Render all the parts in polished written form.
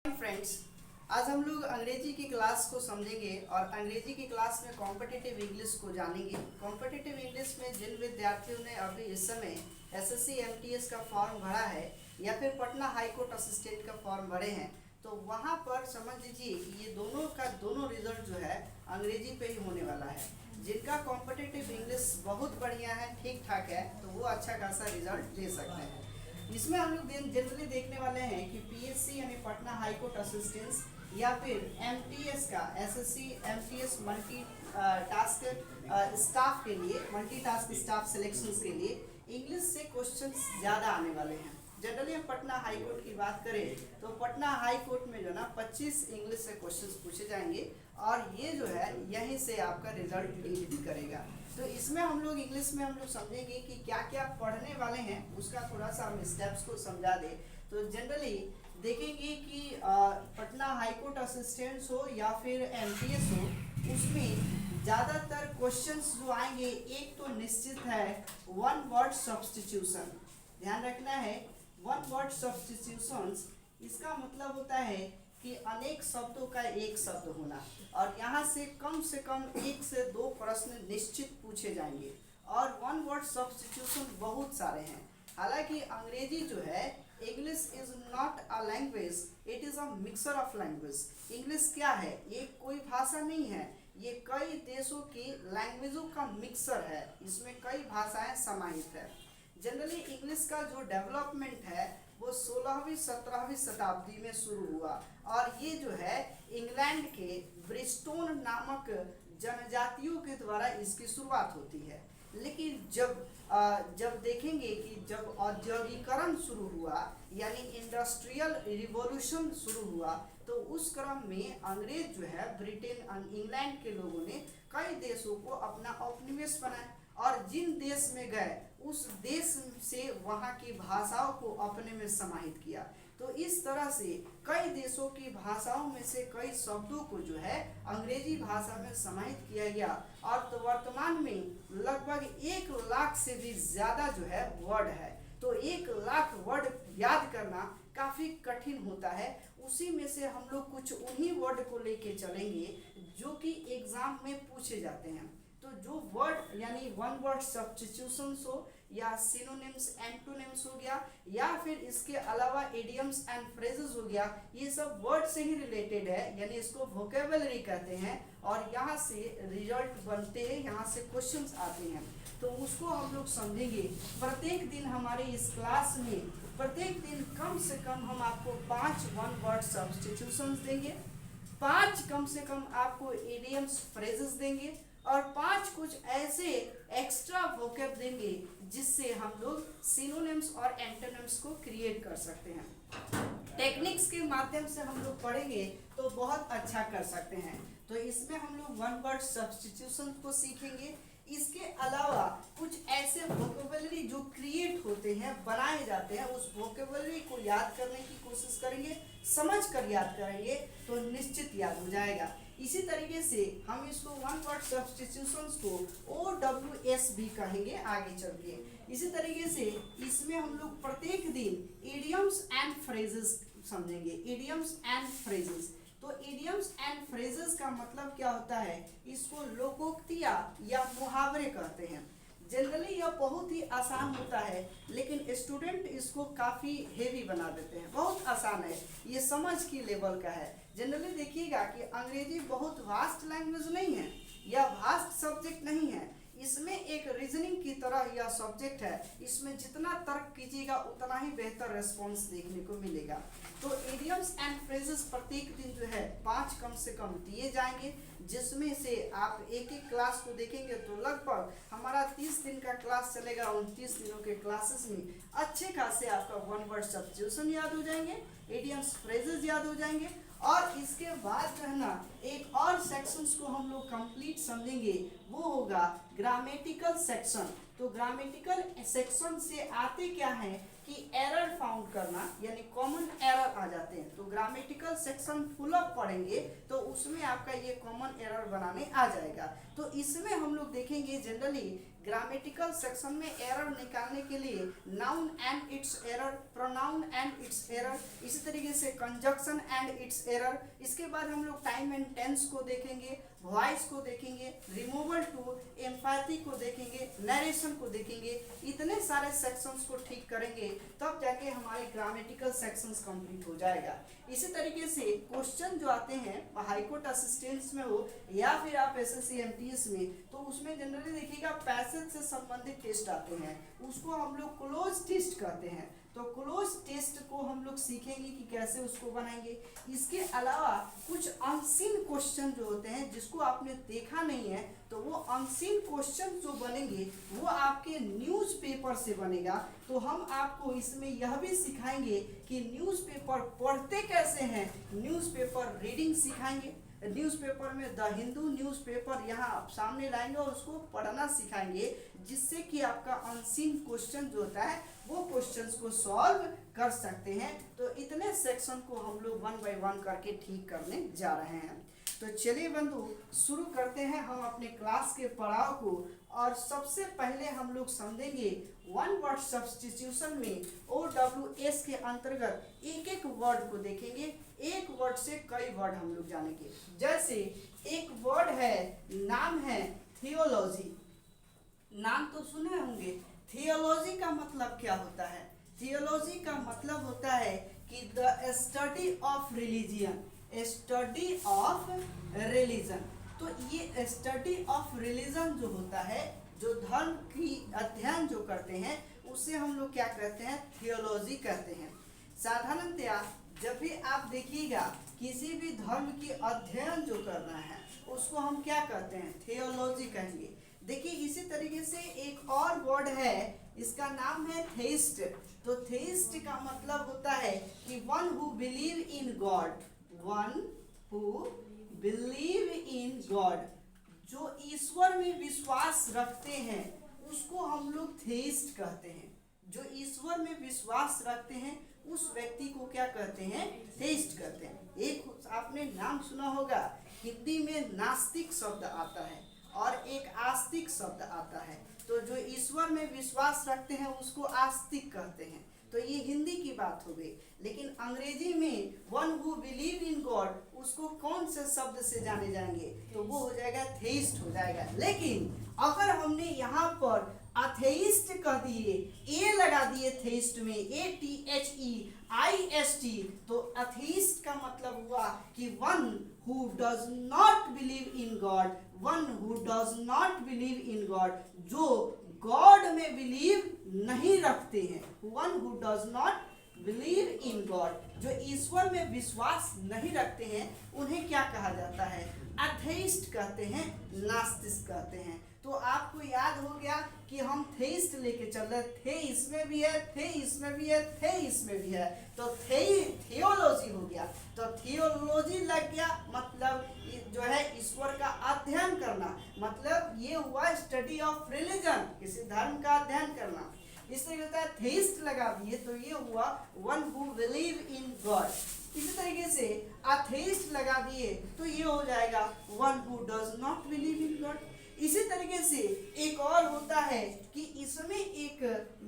Friends, आज हम लोग अंग्रेजी की क्लास को समझेंगे और अंग्रेजी की क्लास में कॉम्पिटिटिव इंग्लिश को जानेंगे। कॉम्पिटिटिव इंग्लिश में जिन विद्यार्थियों ने अभी इस समय एसएससी एमटीएस का फॉर्म भरा है या फिर पटना हाई कोर्ट असिस्टेंट का फॉर्म भरे हैं, तो वहाँ पर समझ लीजिए कि ये दोनों का दोनों रिजल्ट जो है अंग्रेजी पे ही होने वाला है। जिनका कॉम्पिटिटिव इंग्लिश बहुत बढ़िया है, ठीक ठाक है, तो वो अच्छा खासा रिजल्ट ले सकते हैं। इसमें हम लोग जनरली देखने वाले हैं कि पीएससी यानी पटना हाई कोर्ट असिस्टेंस या फिर एमटीएस का SSC MTS multi task staff के लिए, मल्टी टास्क स्टाफ सिलेक्शंस के लिए इंग्लिश से क्वेश्चंस ज़्यादा आने वाले हैं। जनरली हम पटना हाई कोर्ट की बात करें तो पटना हाई कोर्ट में जो ना 25 इंग्लिश से क्वेश्चंस पूछे जाएंगे और ये जो है यहीं से आपका रिजल्ट लीड भी करेगा। तो इसमें हम लोग इंग्लिश में हम लोग समझेंगे कि क्या क्या पढ़ने वाले हैं, उसका थोड़ा सा हम स्टेप्स को समझा दें। तो जनरली देखेंगे कि पटना हाई कोर्ट असिस्टेंट्स हो या फिर एमटीएस हो, उसमें ज़्यादातर क्वेश्चंस जो आएंगे, एक तो निश्चित है वन वर्ड सब्स्टिट्यूशन। ध्यान रखना है, वन वर्ड सब्स्टिट्यूशंस इसका मतलब होता है कि अनेक शब्दों का एक शब्द होना, और यहाँ से कम 1 से 2 प्रश्न निश्चित पूछे जाएंगे। और वन वर्ड सब्स्टिट्यूशन बहुत सारे हैं। हालांकि अंग्रेजी जो है, English is not a language, it is a mixer of language. English क्या है? ये कोई भाषा नहीं है, ये कई देशों की लैंग्वेजों का मिक्सर है। इसमें कई भाषाएं समाहित है। जनरली इंग्लिश का जो डेवलपमेंट है वो 16वीं 17वीं शताब्दी में शुरू हुआ, और ये जो है इंग्लैंड के ब्रिस्टोन नामक जनजातियों के द्वारा इसकी शुरुआत होती है। लेकिन जब देखेंगे कि जब औद्योगिकरण शुरू हुआ यानी इंडस्ट्रियल रिवॉल्यूशन शुरू हुआ, तो उस क्रम में अंग्रेज जो है ब्रिटेन इंग्लैंड के लोगों ने कई देशों को अपना उपनिवेश बनाया, और जिन देश में गए उस देश से वहाँ की भाषाओं को अपने में समाहित किया। तो इस तरह से कई देशों की भाषाओं में से कई शब्दों को जो है अंग्रेजी भाषा में समाहित किया गया, और तो वर्तमान में लगभग 1 लाख से भी ज़्यादा जो है वर्ड है। तो 1 लाख वर्ड याद करना काफ़ी कठिन होता है। उसी में से हम लोग कुछ उन्हीं वर्ड को लेके चलेंगे जो कि एग्ज़ाम में पूछे जाते हैं। तो जो वर्ड यानी वन वर्ड सब्स्टिट्यूशंस हो या सिनोनिम्स एंटोनिम्स हो गया, या फिर इसके अलावा इडियम्स एंड फ्रेजेस हो गया, ये सब वर्ड से ही रिलेटेड है, यानी इसको वोकेबलरी कहते हैं। और यहाँ से रिजल्ट बनते हैं, यहाँ से क्वेश्चंस आते हैं, तो उसको हम लोग समझेंगे। प्रत्येक दिन हमारे इस क्लास में प्रत्येक दिन कम से कम हम आपको 5 वन वर्ड सब्स्टिट्यूशंस देंगे, 5 कम से कम आपको इडियम्स फ्रेजेस देंगे, और 5 कुछ ऐसे एक्स्ट्रा वोकैब देंगे जिससे हम लोग सिनोनिम्स और एंटोनिम्स को क्रिएट कर सकते हैं। टेक्निक्स के माध्यम से हम लोग पढ़ेंगे तो बहुत अच्छा कर सकते हैं। तो इसमें हम लोग वन वर्ड सब्स्टिट्यूशन को सीखेंगे। इसके अलावा कुछ ऐसे वोकेबलरी जो क्रिएट होते हैं, बनाए जाते हैं, उस वोकेबलरी को याद करने की कोशिश करेंगे। समझ कर याद करेंगे तो निश्चित याद हो जाएगा। इसी तरीके से हम इसको वन वर्ड सब्स्टिट्यूशंस को OWS भी कहेंगे आगे चल के। इसी तरीके से इसमें हम लोग प्रत्येक दिन इडियम्स एंड फ्रेजेस समझेंगे। इडियम्स एंड फ्रेजेस, तो इडियम्स एंड फ्रेजेस का मतलब क्या होता है? इसको लोकोक्तियाँ या मुहावरे कहते हैं। जनरली यह बहुत ही आसान होता है, लेकिन स्टूडेंट इसको काफ़ी हेवी बना देते हैं। बहुत आसान है, ये समझ की लेवल का है। जनरली देखिएगा कि अंग्रेजी बहुत वास्ट लैंग्वेज नहीं है या वास्ट सब्जेक्ट नहीं है। इसमें एक रीजनिंग की तरह यह सब्जेक्ट है। इसमें जितना तर्क कीजिएगा उतना ही बेहतर रिस्पॉन्स देखने को मिलेगा। तो इडियम्स एंड फ्रेजेस प्रत्येक दिन जो है 5 कम से कम दिए जाएंगे, जिसमें से आप एक एक क्लास को देखेंगे तो लगभग हमारा 30 दिन का क्लास चलेगा। 29 दिनों के क्लासेस में अच्छे खासे आपका वन वर्ड सब्स्टिट्यूशन याद हो जाएंगे, इडियम्स फ्रेजेस याद हो जाएंगे, और इसके बाद जो है ना एक और सेक्शंस को हम लोग कंप्लीट समझेंगे, वो होगा ग्रामेटिकल सेक्शन। तो ग्रामेटिकल सेक्शन से आते क्या है कि एरर फाउंड करना, यानी कॉमन एरर आ जाते हैं। तो ग्रामेटिकल सेक्शन फुल अप पढ़ेंगे तो उसमें आपका ये कॉमन एरर बनाने आ जाएगा। तो इसमें हम लोग देखेंगे जनरली ग्रामेटिकल सेक्शन में एरर निकालने के लिए noun and it's error, pronoun and it's error, इसी तरीके से कंजक्शन एंड इट्स एरर। इसके बाद हम लोग टाइम एंड टेंस को देखेंगे, वॉइस को देखेंगे, रिमूवल टू, एम्पैथी को देखेंगे, नरेशन को देखेंगे। इतने सारे सेक्शंस को ठीक करेंगे तब जाके हमारे ग्रामेटिकल सेक्शंस कंप्लीट हो जाएगा। इसी तरीके से क्वेश्चन जो आते हैं हाईकोर्ट असिस्टेंट्स में हो या फिर आप एसएससी एमटीएस में, तो उसमें जनरली देखिएगा पैसेज से संबंधित टेस्ट आते हैं, उसको हम लोग क्लोज टेस्ट कहते हैं। तो क्लोज टेस्ट को हम लोग सीखेंगे कि कैसे उसको बनाएंगे। इसके अलावा कुछ अनसीन क्वेश्चन जो होते हैं जिसको आपने देखा नहीं है, तो वो अनसीन क्वेश्चन जो बनेंगे वो आपके न्यूज़पेपर से बनेगा। तो हम आपको इसमें यह भी सिखाएंगे कि न्यूज़पेपर पढ़ते कैसे हैं, न्यूज़पेपर रीडिंग सिखाएंगे। न्यूज़पेपर में द हिंदू न्यूज़पेपर यहाँ आप सामने लाएंगे और उसको पढ़ना सिखाएंगे, जिससे कि आपका अनसीन क्वेश्चन जो होता है वो क्वेश्चंस को सॉल्व कर सकते हैं। तो इतने सेक्शन को हम लोग 1 बाय 1 करके ठीक करने जा रहे हैं। तो चलिए बंधु शुरू करते हैं हम अपने क्लास के पड़ाव को। और सबसे पहले हम लोग समझेंगे वन वर्ड सब्स्टिट्यूशन में OWS के अंतर्गत एक एक वर्ड को देखेंगे, एक वर्ड से कई वर्ड हम लोग जानेंगे। जैसे एक वर्ड है, नाम है थियोलॉजी, नाम तो सुने होंगे। थियोलॉजी का मतलब क्या होता है? थियोलॉजी का मतलब होता है कि the study of religion, study of religion. तो ये स्टडी ऑफ रिलीजन जो होता है, जो धर्म की अध्ययन जो करते हैं, उसे हम लोग क्या कहते हैं? थियोलॉजी कहते हैं। साधारणतया जब भी आप देखिएगा किसी भी धर्म की अध्ययन जो करना है उसको हम क्या कहते हैं? थियोलॉजी कहेंगे। देखिए इसी तरीके से एक और वर्ड है, इसका नाम है थेइस्ट। तो थेइस्ट का मतलब होता है कि one who believe in God, one who believe in God, जो ईश्वर में विश्वास रखते हैं उसको हम लोग थेइस्ट कहते हैं। जो ईश्वर में विश्वास रखते हैं उस व्यक्ति को क्या कहते हैं? थेइस्ट कहते हैं। एक आपने नाम सुना होगा, हिंदी में नास्तिक शब्द आता है और एक आस्तिक शब्द आता है। तो जो ईश्वर में विश्वास रखते हैं उसको आस्तिक कहते हैं। तो ये हिंदी की बात हो गई। लेकिन अंग्रेजी में one who believe in God उसको कौन से शब्द से जाने जाएंगे? तो वो हो जाएगा थेइस्ट हो जाएगा। लेकिन अगर हमने यहाँ पर अथेइस्ट कह दिए, ए लगा दिए थेइस्ट में, ATHEIST, तो अथेइस्ट का मतलब हुआ कि one who does not believe in God, one who does not believe in God, जो गॉड में बिलीव नहीं रखते हैं। One who does not believe in God, जो ईश्वर में विश्वास नहीं रखते हैं, उन्हें क्या कहा जाता है? अथेइस्ट कहते हैं, नास्तिक कहते हैं। तो आपको याद हो गया कि हम थेइस्ट लेके चल रहे थे, इसमें भी है, थे इसमें भी है, थे इसमें भी है। तो थियोलॉजी हो गया। तो थियोलॉजी लग गया, मतलब जो है ईश्वर का अध्ययन करना, मतलब ये हुआ स्टडी ऑफ रिलीजन, किसी धर्म का अध्ययन करना। इससे होता है थेइस्ट लगा दिए तो ये हुआ one who believe in God. इसी तरीके से अथेइस्ट लगा दिए तो ये हो जाएगा one who does not believe in God. इसी तरीके से एक और होता है कि इसमें एक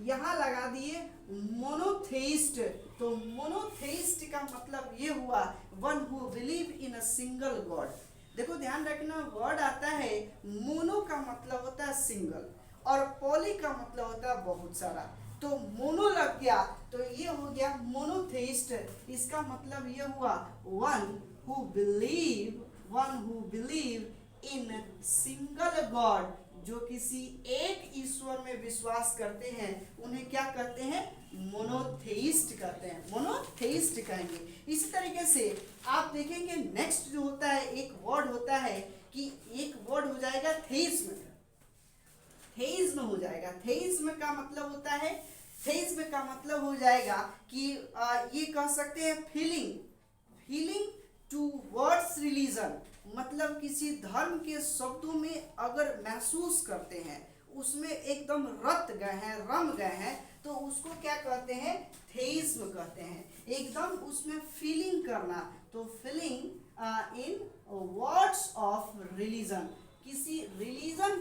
यहाँ लगा दिए मोनोथेइस्ट। तो मोनोथेइस्ट का मतलब ये हुआ one who believe in a single God. देखो ध्यान रखना, वर्ड आता है मोनो का मतलब होता है सिंगल और पॉली का मतलब होता है बहुत सारा। तो मोनो लग गया तो ये हो गया मोनोथेइस्ट। इसका मतलब ये हुआ one who believe in single God, जो किसी एक ईश्वर में विश्वास करते हैं उन्हें क्या कहते हैं? मोनोथेइस्ट कहते हैं, मोनोथेइस्ट कहेंगे। इसी तरीके से आप देखेंगे नेक्स्ट जो होता है एक वर्ड होता है कि एक वर्ड हो जाएगा थेइज्म। थेइज्म हो जाएगा। थेइज्म का मतलब होता है, थेइज्म का मतलब हो जाएगा कि ये कह सकते हैं फीलिंग टूवर्ड्स रिलीजन, मतलब किसी धर्म के शब्दों में अगर महसूस करते हैं, उसमें एकदम रत गए हैं, रम गए हैं, तो उसको क्या कहते हैं? थेइज्म कहते हैं। एकदम उसमें फीलिंग करना, तो feeling in words of religion, किसी रिलीजन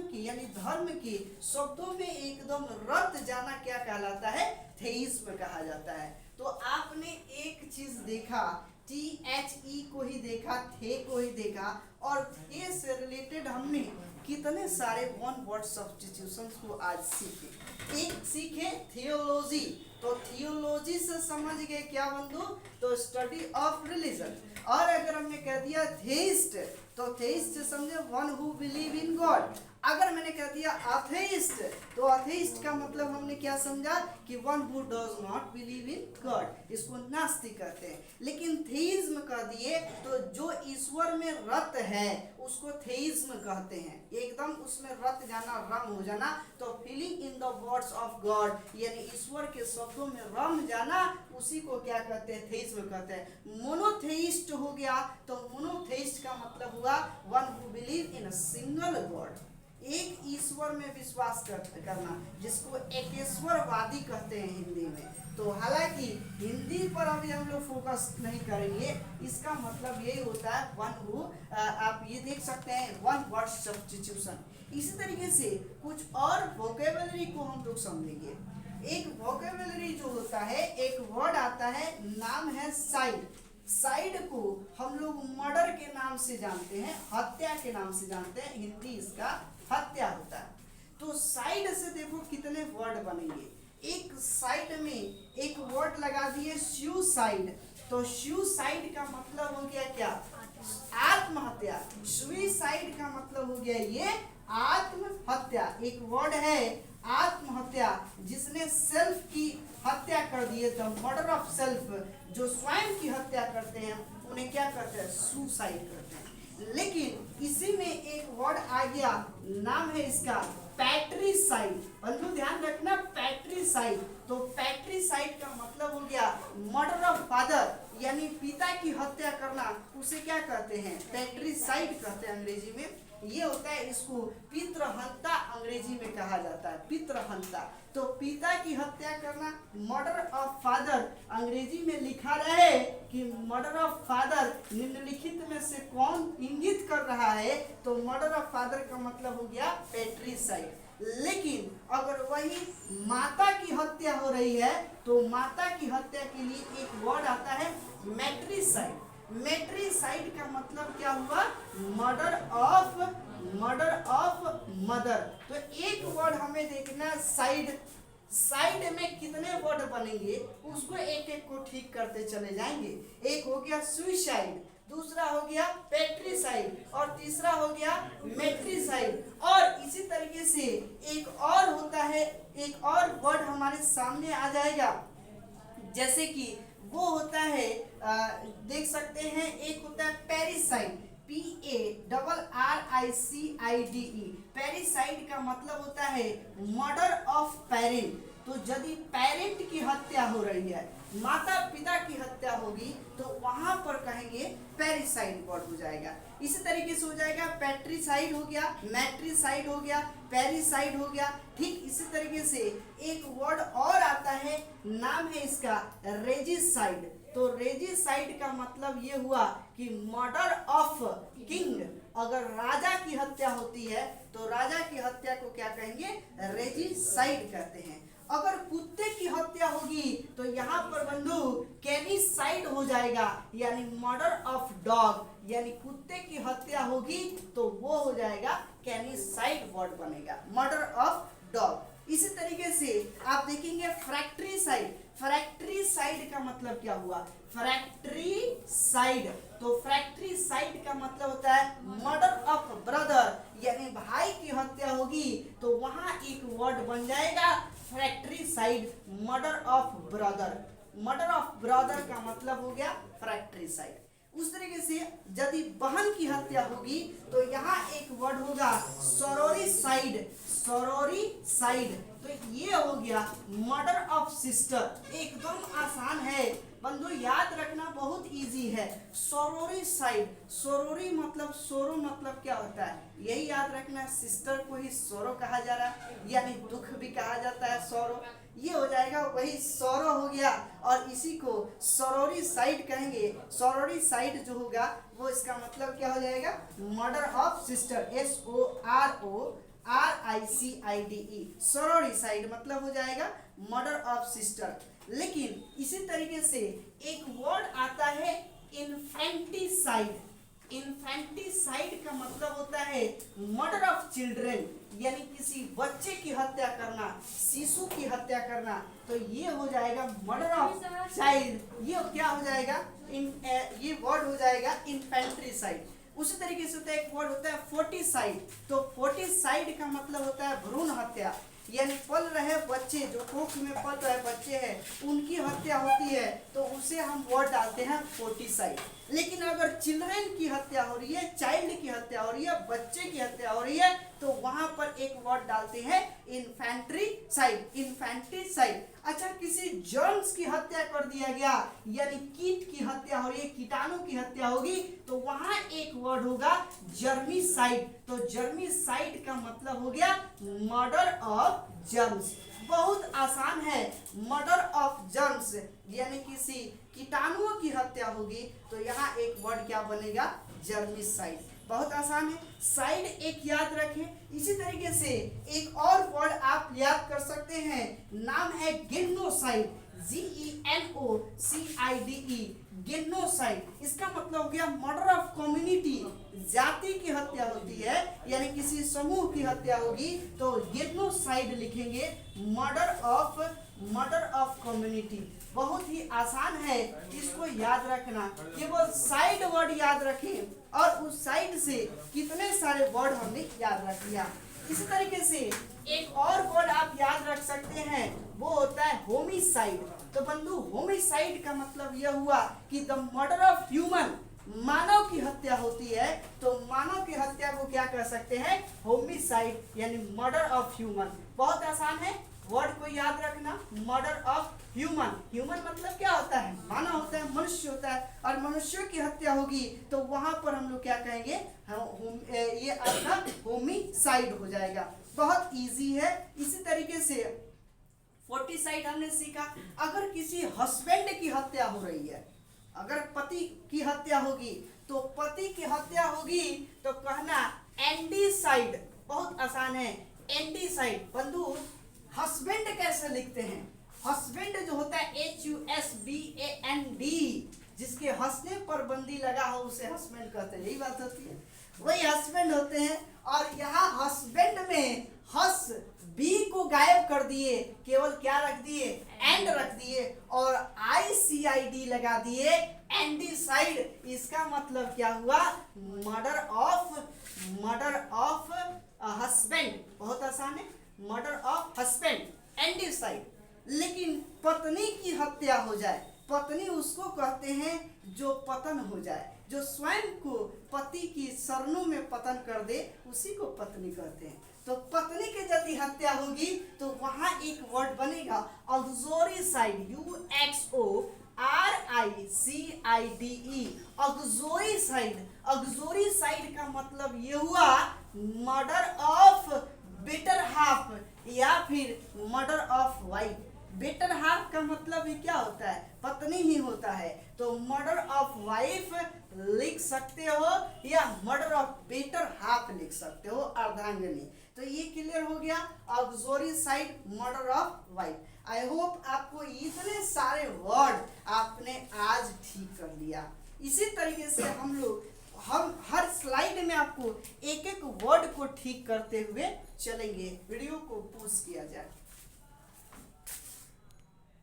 की यानी धर्म के शब्दों में एकदम रत जाना क्या कहलाता है? थेइज्म कहा जाता है। तो आपने एक चीज देखा, THE को ही देखा, थे को ही देखा, और थे से रिलेटेड हमने कितने सारे वन वर्ड सब्स्टिट्यूशंस को आज सीखे। एक सीखे थियोलॉजी, तो थियोलॉजी से समझ गए क्या बंधु? तो स्टडी ऑफ रिलीजन। और अगर हमने कह दिया थेइस्ट, तो थेइस्ट से समझे one who believe in God. अगर मैंने कह दिया अथेइस्ट, तो अथेइस्ट का मतलब हमने क्या समझा कि one who does not believe in God, इसको नास्तिक कहते हैं। लेकिन थेइज्म कह दिए तो जो ईश्वर में रत है उसको थेइज्म कहते हैं। एकदम उसमें रत जाना, रम हो जाना, तो feeling in the words of God यानी ईश्वर के शब्दों में रम जाना, उसी को क्या कहते हैं? थेइज्म कहते हैं। मोनोथेइस्ट हो गया, तो मोनोथेइस्ट का मतलब हुआ one who believe in a single God, एक ईश्वर में विश्वास करना, जिसको एकेश्वरवादी कहते हैं हिंदी में। तो हालांकि हिंदी पर अभी हम लोग फोकस नहीं करेंगे, इसका मतलब यही होता है वन हु, आप ये देख सकते हैं वन वर्ड सब्स्टिट्यूशन। इसी तरीके से कुछ और वोकेबलरी को हम लोग समझेंगे। एक वोकेबलरी जो होता है, एक वर्ड आता है, नाम है साइड। साइड को हम लोग मर्डर के नाम से जानते हैं, हत्या के नाम से जानते हैं, हिंदी इसका हत्या होता है। तो साइड से देखो कितने वर्ड बनेंगे। एक साइड में एक वर्ड लगा दिए सुसाइड, तो सुसाइड का मतलब हो गया क्या? आत्महत्या। सुसाइड का मतलब हो गया ये आत्महत्या। एक वर्ड है आत्महत्या, जिसने सेल्फ की हत्या कर दिए, द मर्डर ऑफ सेल्फ, जो स्वयं की हत्या करते हैं उन्हें क्या करते हैं? सुसाइड करते हैं। लेकिन इसी में एक वर्ड आ गया, नाम है इसका पैट्रिसाइड। बंधु ध्यान रखना, पैट्रिसाइड। तो पैट्रिसाइड का मतलब हो गया मर्डर ऑफ फादर, यानी पिता की हत्या करना, उसे क्या कहते हैं? पैट्रिसाइड कहते हैं अंग्रेजी में। ये होता है, इसको पितृहंता अंग्रेजी में कहा जाता है, पितृहंता। तो पिता की हत्या करना, मर्डर ऑफ फादर, अंग्रेजी में लिखा रहे कि मर्डर ऑफ फादर, निम्नलिखित में से कौन इंगित कर रहा है? तो मर्डर ऑफ फादर का मतलब हो गया पैट्रिसाइड। लेकिन अगर वही माता की हत्या हो रही है, तो माता की हत्या के लिए एक वर्ड आता है मैट्रिसाइड। मैट्रिसाइड का मतलब क्या हुआ? Murder of mother. तो एक वर्ड हमें देखना है साइड। साइड में कितने वर्ड बनेंगे उसको एक एक को ठीक करते चले जाएंगे। एक हो गया सुसाइड, दूसरा हो गया पैट्रिसाइड, और तीसरा हो गया मैट्रिसाइड। और इसी तरीके से एक और होता है, एक और वर्ड हमारे सामने आ जाएगा, जैसे कि वो होता है, देख सकते हैं, एक होता है पैरिसाइड, PARRICIDE। पैरिसाइड का मतलब होता है मर्डर ऑफ पेरेंट। तो यदि पेरेंट की हत्या हो रही है, माता पिता की हत्या होगी, तो वहां पर कहेंगे पैरिसाइड वर्ड हो जाएगा। इसी तरीके से हो जाएगा पैट्रिसाइड हो गया, मैट्रिसाइड हो गया, पैरिसाइड हो गया। ठीक इसी तरीके से एक वर्ड और आता है, नाम है इसका रेजिसाइड। तो रेजिसाइड का मतलब ये हुआ कि मर्डर ऑफ किंग। अगर राजा की हत्या होती है तो राजा की हत्या को क्या कहेंगे? रेजिसाइड कहते हैं। अगर कुत्ते की हत्या होगी तो यहाँ पर बंधु कैनिसाइड हो जाएगा, यानी मर्डर ऑफ डॉग, यानी कुत्ते की हत्या होगी तो वो हो जाएगा कैनिसाइड वर्ड बनेगा, मर्डर ऑफ डॉग। इसी तरीके से आप देखेंगे फ्रैक्ट्रीसाइड। फ्रैक्ट्रीसाइड का मतलब क्या हुआ? फ्रैक्ट्रीसाइड। तो फ्रैक्ट्रीसाइड का मतलब होता है मर्डर ऑफ ब्रदर, यानी भाई की हत्या होगी तो वहां एक वर्ड बन जाएगा fratricide, murder of brother. Murder of brother का मतलब हो गया फ्रैक्ट्रीसाइड। उस तरीके से यदि बहन की हत्या होगी तो यहाँ एक वर्ड होगा सरोरीसाइड। सरोरीसाइड, तो ये हो गया मर्डर ऑफ सिस्टर। एकदम आसान है बंधु, याद रखना बहुत इजी है। सरोरीसाइड, सरोरी मतलब सोरो, मतलब क्या होता है यही याद रखना। सिस्टर को ही सोरो कहा जा रहा है, यानी दुख भी कहा जाता है सोरो। ये हो जाएगा वही सौरो हो गया, और इसी को सरोरी साइड कहेंगे। सरोरी साइड जो होगा वो इसका मतलब क्या हो जाएगा, मर्डर ऑफ सिस्टर, SORORICIDE, सरोरिसाइड मतलब हो जाएगा मर्डर ऑफ सिस्टर। लेकिन इसी तरीके से एक वर्ड आता है इन्फेंटिसाइड। इन्फेंटिसाइड का मतलब होता है मर्डर ऑफ चिल्ड्रन, यानी किसी बच्चे की हत्या करना, शिशु की हत्या करना। तो ये हो जाएगा मर्डर ऑफ चाइल्ड, ये क्या हो जाएगा, ये वर्ड हो जाएगा इन्फेंट्रीसाइड। उसी तरीके से होता है एक वर्ड होता है फोर्टिसाइड। तो फोर्टिसाइड का मतलब होता है भ्रूण हत्या, यानी पल रहे बच्चे, जो कोख में पल रहे बच्चे हैं उनकी हत्या होती है, तो उसे हम वर्ड डालते हैं फोर्टिसाइड। लेकिन अगर चिल्ड्रन की हत्या हो रही है, चाइल्ड की हत्या हो रही है, बच्चे की हत्या हो रही है, तो वहां पर एक वर्ड डालते हैं इन्फेंट्रीसाइड, इन्फेंट्रीसाइड। अच्छा, किसी जर्म्स की हत्या कर दिया गया, यानी कीट की हत्या हो रही है, कीटाणु की हत्या होगी, तो वहां एक वर्ड होगा जर्मिसाइड। तो जर्मिसाइड का मतलब हो गया मर्डर ऑफ जर्म्स। बहुत आसान है, मर्डर ऑफ जर्म्स यानी किसी कीटाणुओं की हत्या होगी, तो यहाँ एक वर्ड क्या बनेगा, जर्मिसाइड। बहुत आसान है, साइड एक याद रखें। इसी तरीके से एक और वर्ड आप याद कर सकते हैं, नाम है गेनोसाइड, GENOCIDE, गेनोसाइड। इसका मतलब हो गया मर्डर ऑफ कम्युनिटी, जाति की हत्या होती है, यानी किसी समूह की हत्या होगी तो गेनोसाइड लिखेंगे, मर्डर ऑफ कम्युनिटी। बहुत ही आसान है, इसको याद रखना, केवल साइड वर्ड याद रखें और उस साइड से कितने सारे वर्ड हमने याद रख लिया। इसी तरीके से एक और वर्ड आप याद रख सकते हैं, वो होता है होमिसाइड। तो बंधु, होमिसाइड का मतलब यह हुआ कि द मर्डर ऑफ ह्यूमन, मानव की हत्या होती है, तो मानव की हत्या को क्या कर सकते हैं, होमिसाइड, यानी मर्डर ऑफ ह्यूमन। बहुत आसान है, वर्ड को याद रखना, मर्डर ऑफ ह्यूमन। ह्यूमन मतलब क्या होता है, मानव होता है, मनुष्य होता है, और मनुष्यों की हत्या होगी तो वहां पर हम लोग क्या कहेंगे, ये आपका होमिसाइड हो जाएगा। बहुत इजी है। इसी तरीके से फोर्टिसाइड हमने सीखा। अगर किसी हस्बैंड की हत्या हो रही है, अगर पति की हत्या होगी, तो पति की हत्या होगी तो कहना एंडीसाइड। बहुत आसान है, एंडीसाइड। बंधु, हस्बैंड कैसे लिखते हैं, हस्बैंड जो होता है HUSBAND, जिसके हंसने पर बंदी लगा हो उसे हस्बैंड कहते हैं, यही बात होती है, वही हस्बैंड होते हैं। और यहाँ हस्बैंड में हस बी को गायब कर दिए, केवल क्या रख दिए, एंड रख दिए, और ICID लगा दिए, एंडीसाइड। इसका मतलब क्या हुआ, मर्डर ऑफ हस्बैंड। बहुत आसान है, मर्डर ऑफ हस्बैंड, एंडीसाइड। लेकिन पत्नी की हत्या हो जाए, पत्नी उसको कहते हैं जो पतन हो जाए, जो स्वयं को पति की शरणों में पतन कर दे, उसी को पत्नी कहते हैं। तो पत्नी की यदि हत्या होगी तो वहां एक वर्ड बनेगा ऑक्सोरिसाइड, UXORICIDE, ऑक्सोरिसाइड। ऑक्सोरिसाइड का मतलब ये हुआ मर्डर ऑफ बेटर हाफ या फिर murder of wife. Better half का मतलब ही क्या होता है, पत्नी ही होता है, तो मर्डर ऑफ वाइफ लिख सकते हो या मर्डर ऑफ बेटर हाफ लिख सकते हो, अर्धांगिनी। तो ये क्लियर हो गया, uxoricide, murder of wife. I hope आपको इतने सारे वर्ड आपने आज ठीक कर लिया। इसी तरीके से हम हर स्लाइड में आपको एक एक वर्ड को ठीक करते हुए चलेंगे। वीडियो को पॉज किया जाए।